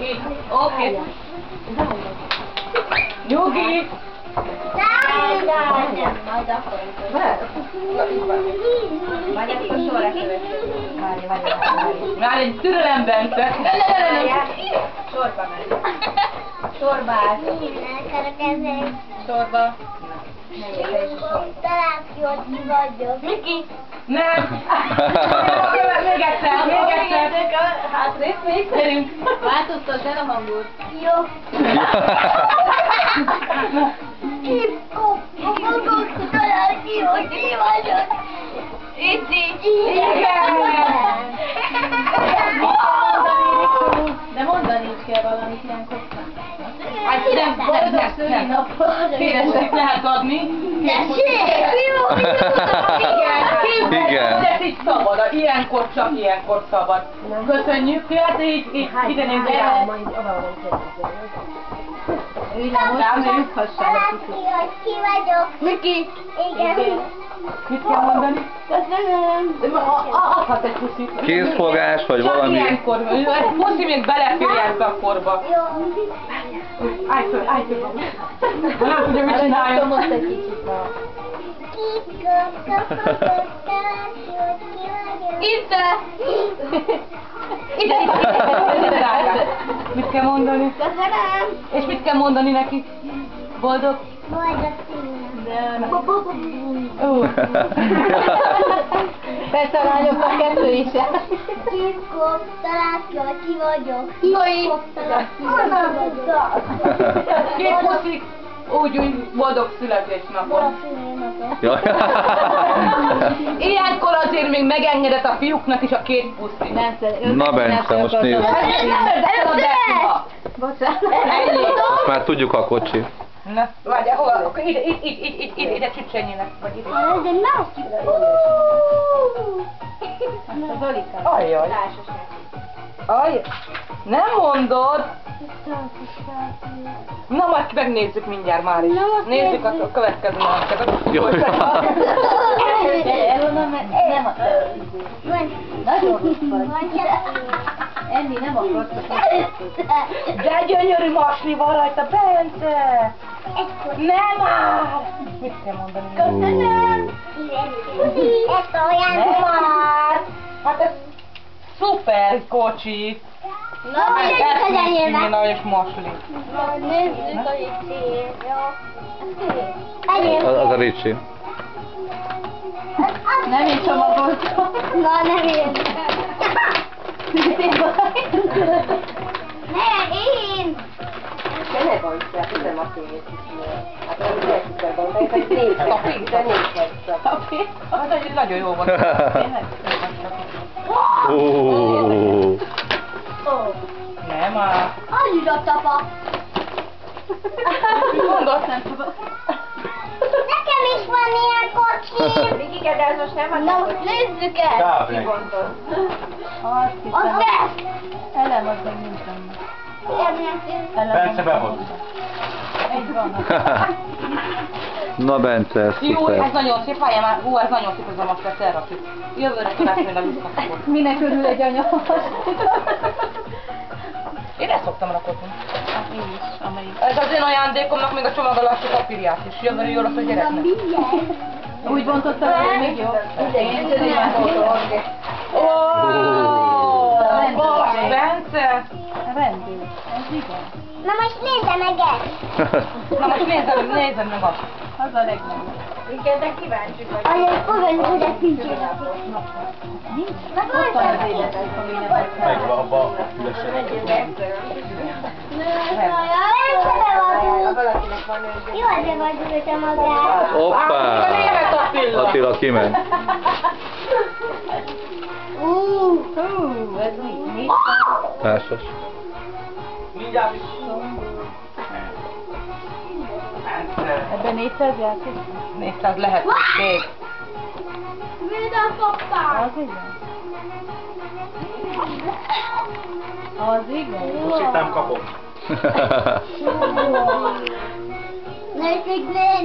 Így. Oké. Nyugi. Nem, majd akkor. Vagy akkor sorra következő. Várj egy türelem, Bence. Sorba megy. Sorba áll. Sorba. Talán ki vagyok. Miki! Nem. Még egyszer, még egyszer. Hát részt változtasd el a hangot. Jó. Fogok találni, hogy ki vagyok. De mondani is kell valamit ilyenkor. Hát nem. Kéresnek lehet adni. Igen. Ez így szabad, ilyenkor csak ilyenkor szabad. Köszönjük, hát így ide nézzük rá. Találni, hogy ki vagyok. Miki! Igen. Mit kell mondani? Köszönöm. Adhat egy puszit. Kézfogás, vagy Csak valami. ilyenkor. Egy puszi még belefér ebbe a korba. Jó. Állj föl, állj föl. Nem tudja, mit csinálja. Most egy kicsit ma. Itt! Mit kell mondani? Köszönöm! És mit kell mondani neki? Boldog? Boldog színűnap! Ó. Persze a lányoknak kettő is. Kiskop, találd ki, hogy ki vagyok! Jaj! Kiskop, találd ki, hogy ki vagyok! Két puszik, úgy boldog születésnapot. Boldog színűnapot! Jaj. Ilyenkor azért még megengedett a fiúknak is a két puszi. Nem szeretem. Na, Bence, most nézd. Bocsánat. Ennyi. Most már tudjuk a kocsi. Na, várj, hol? Akkor ide csücsenjenek. Vagy ide. Ez egy másik! Az Olika. Ajjaj. Ajj. Nem mondod. Na, majd megnézzük mindjárt már is. Nézzük a következő másodszor. Jaj. Elmondom, mert nem akarsz. Nagyon rossz vagy. Enni nem akarsz. De gyönyörű masli van rajta, Bence! Nem már! Mit kell mondani? Köszönöm! Ez olyan! Nem már! Hát ez szuper kocsi! Na, nézzük az enyémet! Nagyon masli. Na, nézzük a licét, jó? Enyém! Az a Ricsi. Nem én csomagoltam. Na, nem én! Ne, én! Ne baj, nem a pénz. Hát nem lehet, hogy ez egy négy, de négy Tapé? Az egy nagyon jó volt. Tényleg? Ó. Nem már. Adj a tapa! Mit mondod? Nem tudod. Nekem is van ilyen kocsim! Miki, de ez most nem Na, most nézzük el! Az lesz! Elem, az meg nincsen. Bence behoz. Egy van. Na, Bence, ez Jó, szuper. ez nagyon szép, várjál már, ez nagyon szép, ez a most lesz elrakjuk. Jövőre kirásznél a visszakapott. Minek örül egy anya? Én ezt szoktam rakotni. Hát én is, amelyik. Ez az én ajándékomnak még a csomagolási papírját is. Jövőre jó lesz a gyereknek. Úgy bontottam, hogy még jobb. Én tudom, Ó, Bence! rendül. Ez igaz. Na most nézze meg ezt! Na most nézzem meg azt. Az a legnagyobb. Igen, de kíváncsi vagy. Azért fogadjuk, hogy ezt nincs. Nincs. Ott van az életed, ami nem akar. Megvan abba a fülesen. Valakinek van ő. Jó, de vagy őt a magát. Hoppá! Német Attila! Attila kiment. Ez mi? Társas. Mindjárt is. Ebben 400 játék? 400 lehet még. Véd a papát! Az igen. Az igen. Most nem kapom. Nekik ne,